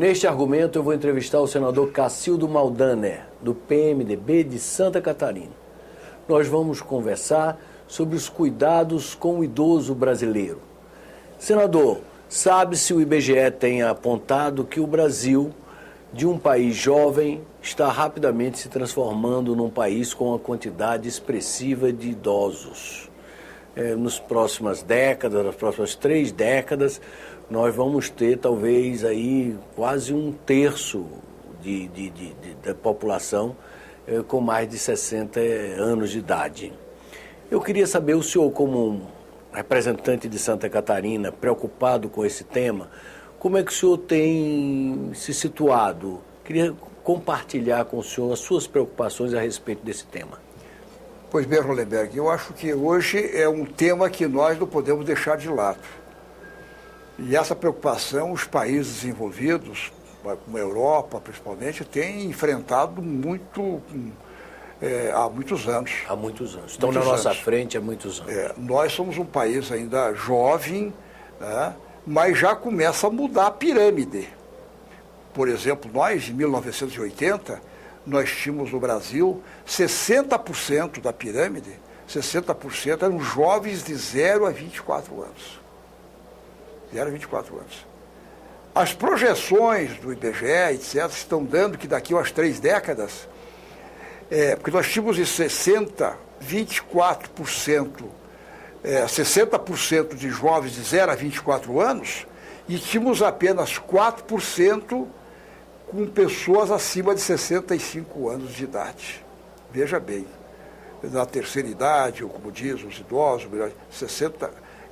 Neste argumento, eu vou entrevistar o senador Cacildo Maldaner, do PMDB de Santa Catarina. Nós vamos conversar sobre os cuidados com o idoso brasileiro. Senador, sabe-se o IBGE tem apontado que o Brasil, de um país jovem, está rapidamente se transformando num país com uma quantidade expressiva de idosos. Nas próximas décadas, nas próximas 3 décadas, nós vamos ter talvez aí quase 1/3 da população com mais de 60 anos de idade. Eu queria saber, o senhor, como um representante de Santa Catarina, preocupado com esse tema, como é que o senhor tem se situado? Queria compartilhar com o senhor as suas preocupações a respeito desse tema. Pois bem, Hollenberg, eu acho que hoje é um tema que nós não podemos deixar de lado. E essa preocupação, os países desenvolvidos, como a Europa principalmente, têm enfrentado muito há muitos anos. Há muitos anos. Estão na nossa frente há muitos anos. Nós somos um país ainda jovem, né, mas já começa a mudar a pirâmide. Por exemplo, nós, em 1980, nós tínhamos no Brasil 60% da pirâmide, 60% eram jovens de 0 a 24 anos. 0 a 24 anos. As projeções do IBGE, etc., estão dando que daqui a umas 3 décadas, porque nós tínhamos de 60% de jovens de 0 a 24 anos e tínhamos apenas 4% com pessoas acima de 65 anos de idade. Veja bem, na terceira idade, ou como diz os idosos,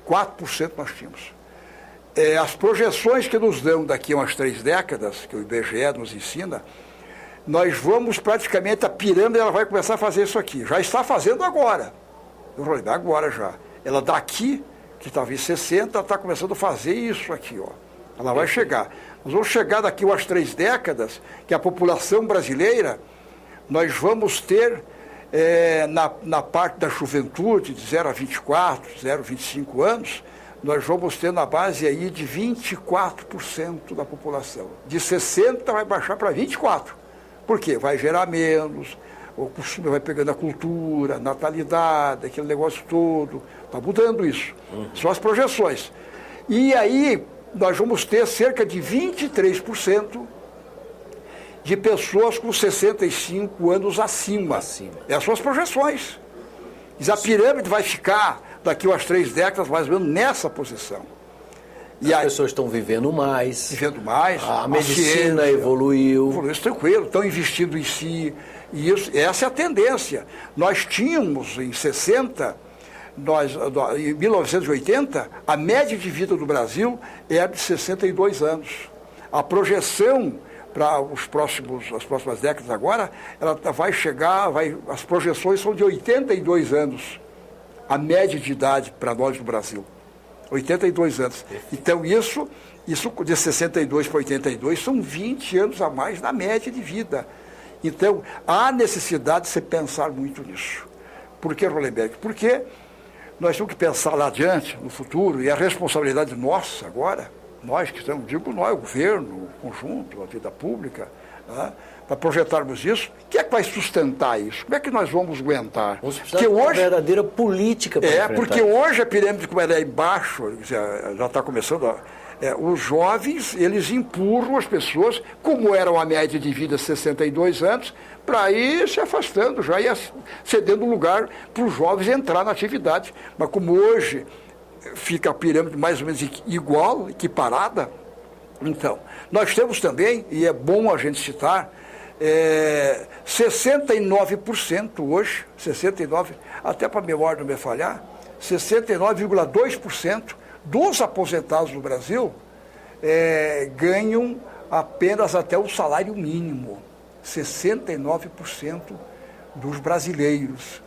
4% nós tínhamos. As projeções que nos dão daqui a umas 3 décadas, que o IBGE nos ensina, nós vamos praticamente, a pirâmide ela vai começar a fazer isso aqui. Já está fazendo agora. Agora já. Ela daqui, que estava em 60, está começando a fazer isso aqui, ó. Ela vai chegar. Nós vamos chegar daqui umas 3 décadas, que a população brasileira, nós vamos ter, na parte da juventude, de 0 a 24, 0 a 25 anos, nós vamos ter na base aí de 24% da população. De 60 vai baixar para 24%. Por quê? Vai gerar menos, o costume vai pegando a cultura, a natalidade, aquele negócio todo. Está mudando isso. São as projeções. E aí nós vamos ter cerca de 23% de pessoas com 65 anos acima. Essas são as projeções. E a pirâmide vai ficar, daqui umas 3 décadas, mais ou menos nessa posição. E as pessoas estão vivendo mais. A medicina evoluiu. Evoluiu, tranquilo, estão investindo em si. E essa é a tendência. Nós tínhamos, em 60, em 1980, a média de vida do Brasil era de 62 anos. A projeção para as próximas décadas agora, ela vai chegar, as projeções são de 82 anos, a média de idade para nós no Brasil. 82 anos. Então, isso de 62 para 82 são 20 anos a mais na média de vida. Então, há necessidade de se pensar muito nisso. Por que, Hollenberg? Porque nós temos que pensar lá adiante, no futuro, e a responsabilidade nossa agora, nós que estamos, nós, o governo, o conjunto, a vida pública, né, para projetarmos isso, o que é que vai sustentar isso? Como é que nós vamos aguentar? Porque hoje, uma verdadeira política para enfrentar. Porque hoje a pirâmide, como ela é embaixo, já está começando, os jovens, eles empurram as pessoas, como era uma média de vida 62 anos, para ir se afastando, já ir cedendo lugar para os jovens entrar na atividade. Mas como hoje fica a pirâmide mais ou menos igual, equiparada, então, nós temos também, e é bom a gente citar, 69% hoje, 69%, até para a memória não me falhar, 69,2% dos aposentados no Brasil ganham apenas até o salário mínimo. 69% dos brasileiros.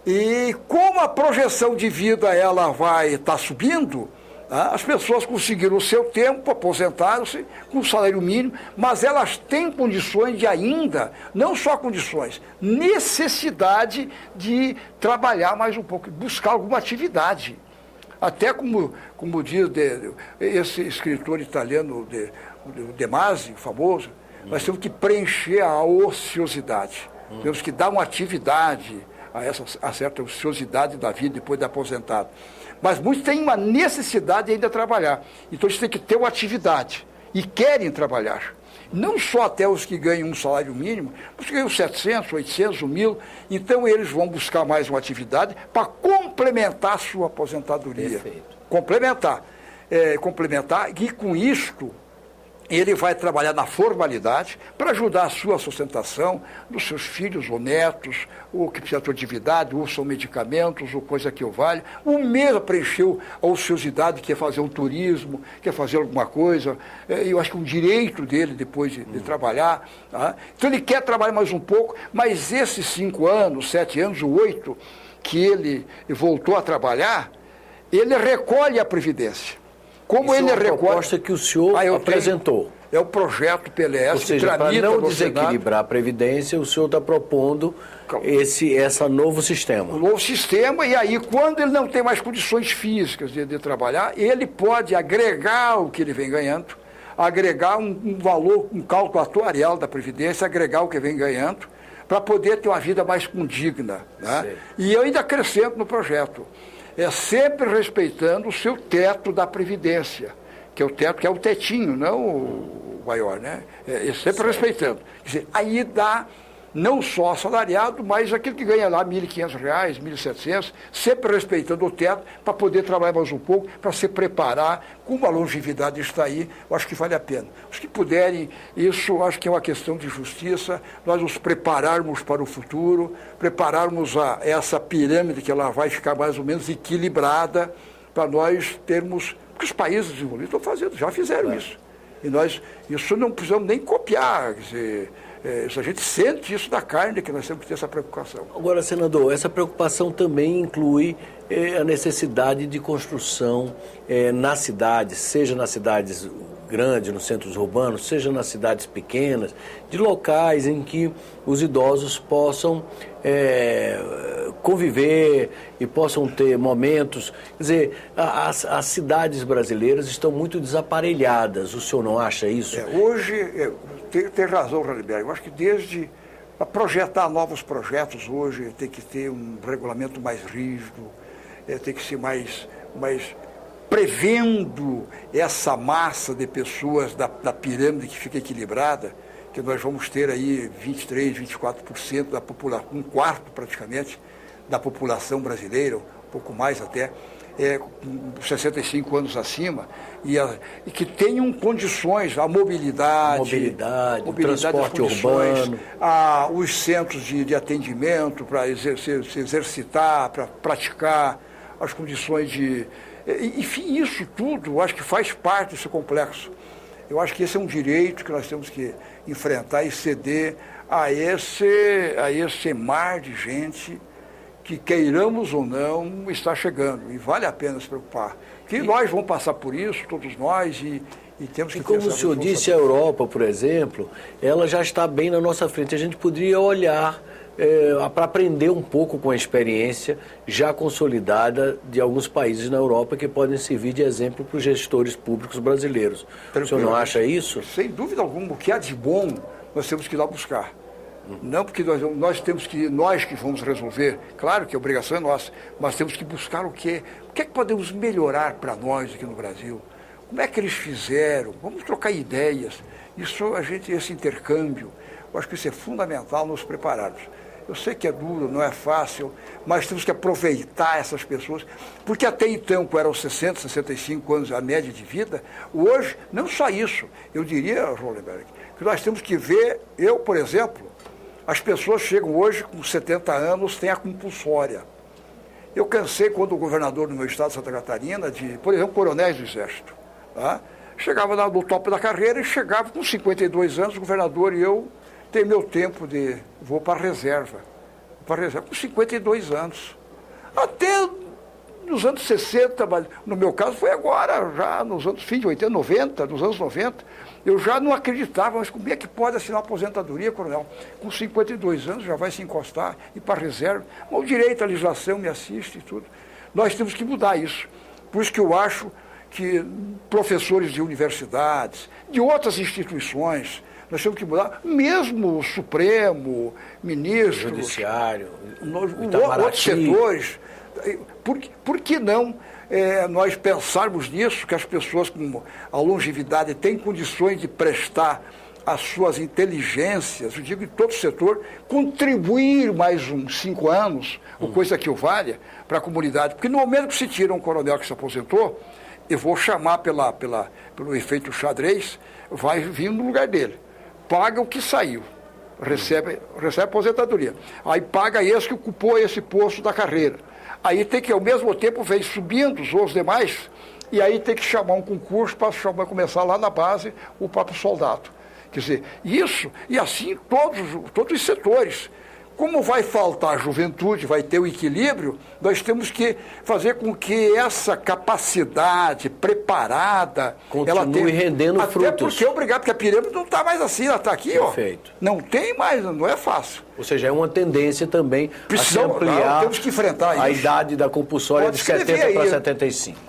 E como a projeção de vida ela vai estar subindo, as pessoas conseguiram o seu tempo, aposentaram-se com salário mínimo, mas elas têm condições de ainda, não só condições, necessidade de trabalhar mais um pouco, buscar alguma atividade. Até como diz esse escritor italiano, o Demasi, famoso, nós temos que preencher a ociosidade. Temos que dar uma atividade a certa ociosidade da vida depois de aposentado. Mas muitos têm uma necessidade ainda de trabalhar. Então eles têm que ter uma atividade e querem trabalhar. Não só até os que ganham um salário mínimo, os que ganham 700, 800, 1.000, então eles vão buscar mais uma atividade para complementar a sua aposentadoria. Perfeito. Complementar, e com isto ele vai trabalhar na formalidade para ajudar a sua sustentação dos seus filhos ou netos, ou que precisa de atividade, ou são medicamentos, ou coisa que o vale. O mesmo preencheu a ociosidade, quer fazer um turismo, quer fazer alguma coisa. Eu acho que é um direito dele depois de trabalhar. Tá? Então ele quer trabalhar mais um pouco, mas esses 5 anos, 7 anos, ou 8, que ele voltou a trabalhar, ele recolhe a Previdência. Como Isso ele é uma recolhe... proposta que o senhor apresentou. É o projeto PLS. Ou seja, para não desequilibrar a Previdência, o senhor está propondo esse novo sistema. Um novo sistema, e aí, quando ele não tem mais condições físicas de trabalhar, ele pode agregar o que ele vem ganhando, agregar um valor, um cálculo atuarial da Previdência, agregar o que vem ganhando, para poder ter uma vida mais condigna. Né? E eu ainda acrescento no projeto. É sempre respeitando o seu teto da Previdência, que é o teto, que é o tetinho, não o maior, né? É sempre respeitando. Quer dizer, aí dá não só assalariado, mas aquele que ganha lá R$ 1.500, R$ 1.700, sempre respeitando o teto, para poder trabalhar mais um pouco, para se preparar, como a longevidade está aí, eu acho que vale a pena. Os que puderem, isso eu acho que é uma questão de justiça, nós nos prepararmos para o futuro, prepararmos essa pirâmide que ela vai ficar mais ou menos equilibrada, para nós termos, porque os países desenvolvidos estão fazendo, já fizeram isso. E nós, isso não precisamos nem copiar, quer dizer, a gente sente isso da carne, que nós temos que ter essa preocupação. Agora, senador, essa preocupação também inclui a necessidade de construção nas cidades, seja nas cidades grandes, nos centros urbanos, seja nas cidades pequenas, de locais em que os idosos possam conviver e possam ter momentos. Quer dizer, as cidades brasileiras estão muito desaparelhadas, o senhor não acha isso? Hoje, tem razão, Raliberg, eu acho que desde para projetar novos projetos hoje tem que ter um regulamento mais rígido, tem que ser mais prevendo essa massa de pessoas da pirâmide que fica equilibrada, que nós vamos ter aí 23%, 24% da população, um quarto praticamente da população brasileira, um pouco mais até, com 65 anos acima, e que tenham condições, a mobilidade o transporte urbano, os centros de atendimento para se exercitar, para praticar, as condições de... Enfim, isso tudo, eu acho que faz parte desse complexo. Eu acho que esse é um direito que nós temos que enfrentar e ceder a esse mar de gente que, queiramos ou não, está chegando. E vale a pena se preocupar. Que nós vamos passar por isso, todos nós, e temos que... E como o senhor disse, a Europa, por exemplo, ela já está bem na nossa frente. A gente poderia olhar para aprender um pouco com a experiência já consolidada de alguns países na Europa que podem servir de exemplo para os gestores públicos brasileiros. O senhor não acha isso? Sem dúvida alguma, o que há de bom nós temos que ir lá buscar. Não porque nós que vamos resolver, claro que a obrigação é nossa, mas temos que buscar o que é que podemos melhorar para nós aqui no Brasil. Como é que eles fizeram? Vamos trocar ideias. Esse intercâmbio, eu acho que isso é fundamental nos prepararmos. Eu sei que é duro, não é fácil, mas temos que aproveitar essas pessoas, porque até então, quando eram 60, 65 anos a média de vida, hoje, não só isso, eu diria, Rolenberg, que nós temos que ver, eu, por exemplo, as pessoas chegam hoje com 70 anos, têm a compulsória. Eu cansei quando o governador do meu estado, Santa Catarina, por exemplo, coronéis do Exército, tá? Chegava no topo da carreira e chegava com 52 anos, o governador e eu tenho meu tempo vou para a reserva, com 52 anos. Até nos anos 60, mas no meu caso foi agora, já nos anos fim de 80, 90, nos anos 90, eu já não acreditava, mas como é que pode assinar aposentadoria, coronel? Com 52 anos já vai se encostar, ir para a reserva. Mas o direito à legislação me assiste e tudo. Nós temos que mudar isso. Por isso que eu acho que professores de universidades, de outras instituições, nós temos que mudar, mesmo o Supremo, ministros, Judiciário, outros setores. Por que não nós pensarmos nisso, que as pessoas com a longevidade têm condições de prestar as suas inteligências, eu digo em todo o setor, contribuir mais uns 5 anos, ou coisa que o valha, para a comunidade. Porque no momento que se tira um coronel que se aposentou, eu vou chamar pelo efeito xadrez, vai vir no lugar dele. Paga o que saiu, recebe aposentadoria. Aí paga esse que ocupou esse posto da carreira. Aí tem que, ao mesmo tempo, vem subindo os demais, e aí tem que chamar um concurso para começar lá na base o próprio soldado. Quer dizer, isso, e assim todos os setores. Como vai faltar juventude, vai ter o equilíbrio, nós temos que fazer com que essa capacidade preparada... Continue rendendo frutos. Até porque, porque a pirâmide não está mais assim, ela está aqui, Perfeito. Ó. Não tem mais, não é fácil. Ou seja, é uma tendência também a se ampliar temos que enfrentar a isso. idade da compulsória de 70 para 75.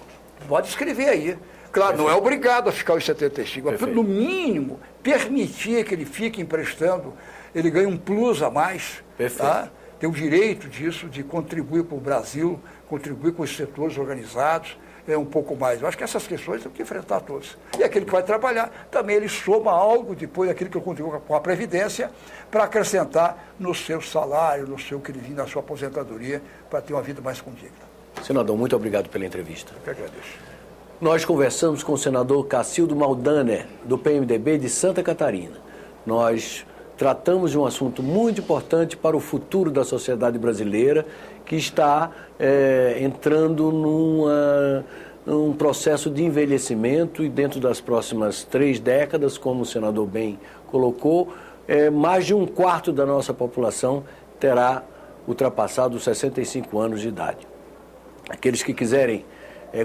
Pode escrever aí. Claro, não é obrigado a ficar os 75, mas no mínimo permitir que ele fique emprestando, ele ganhe um plus a mais. Tá? Tem o direito disso, de contribuir para o Brasil, contribuir com os setores organizados, um pouco mais. Eu acho que essas questões temos que enfrentar todos. E aquele que vai trabalhar, também ele soma algo depois daquilo que eu contribuo com a Previdência, para acrescentar no seu salário, no seu na sua aposentadoria, para ter uma vida mais condigna. Senador, muito obrigado pela entrevista. Eu que agradeço. Nós conversamos com o senador Cacildo Maldaner, do PMDB de Santa Catarina. Nós tratamos de um assunto muito importante para o futuro da sociedade brasileira, que está entrando num processo de envelhecimento e dentro das próximas 3 décadas, como o senador bem colocou, mais de 1/4 da nossa população terá ultrapassado os 65 anos de idade. Aqueles que quiserem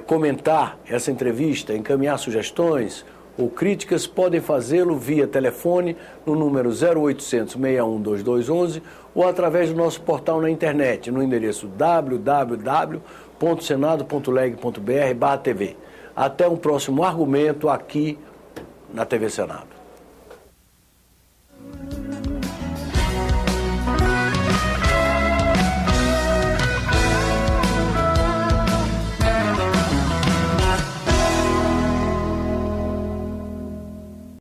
comentar essa entrevista, encaminhar sugestões ou críticas, podem fazê-lo via telefone no número 0800 61 2211 ou através do nosso portal na internet, no endereço www.senado.leg.br/TV. Até um próximo argumento aqui na TV Senado.